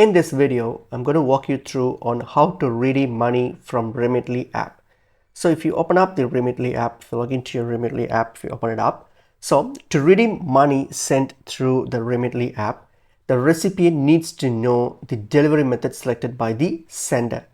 In this video, I'm going to walk you through on how to redeem money from Remitly app. So if you open up the Remitly app, if you log into your Remitly app, if you open it up, so to redeem money sent through the Remitly app, the recipient needs to know the delivery method selected by the sender,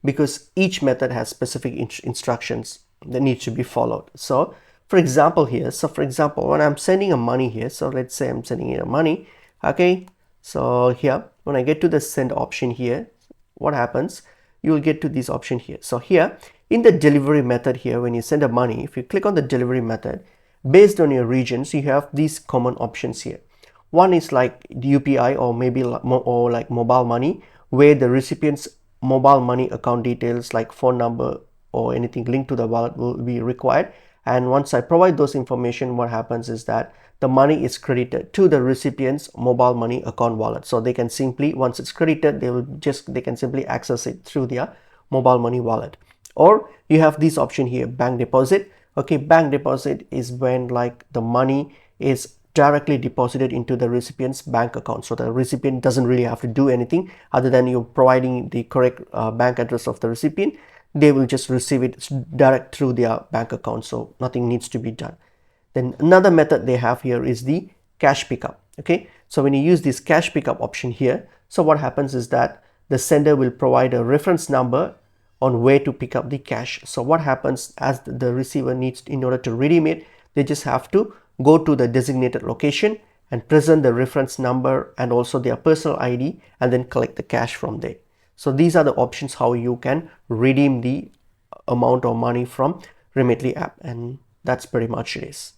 because each method has specific instructions that need to be followed. So for example when I'm sending a money here, so let's say I'm sending you money, okay. So here, when I get to the send option here, what happens? You will get to this option here. So here in the delivery method here, when you send a money, if you click on the delivery method, based on your regions, you have these common options here. One is like UPI or maybe like mobile money, where the recipient's mobile money account details like phone number or anything linked to the wallet will be required. And once I provide those information, what happens is that the money is credited to the recipient's mobile money account wallet. So they can simply, once it's credited, they can simply access it through their mobile money wallet. Or you have this option here, bank deposit. Okay, bank deposit is when like the money is directly deposited into the recipient's bank account. So the recipient doesn't really have to do anything other than you providing the correct bank address of the recipient. They will just receive it direct through their bank account. So nothing needs to be done. Then another method they have here is the cash pickup. Okay, so when you use this cash pickup option here, so what happens is that the sender will provide a reference number on where to pick up the cash. So what happens, as the receiver needs, in order to redeem it, they just have to go to the designated location and present the reference number and also their personal ID, and then collect the cash from there. So these are the options how you can redeem the amount of money from Remitly app, and that's pretty much it is.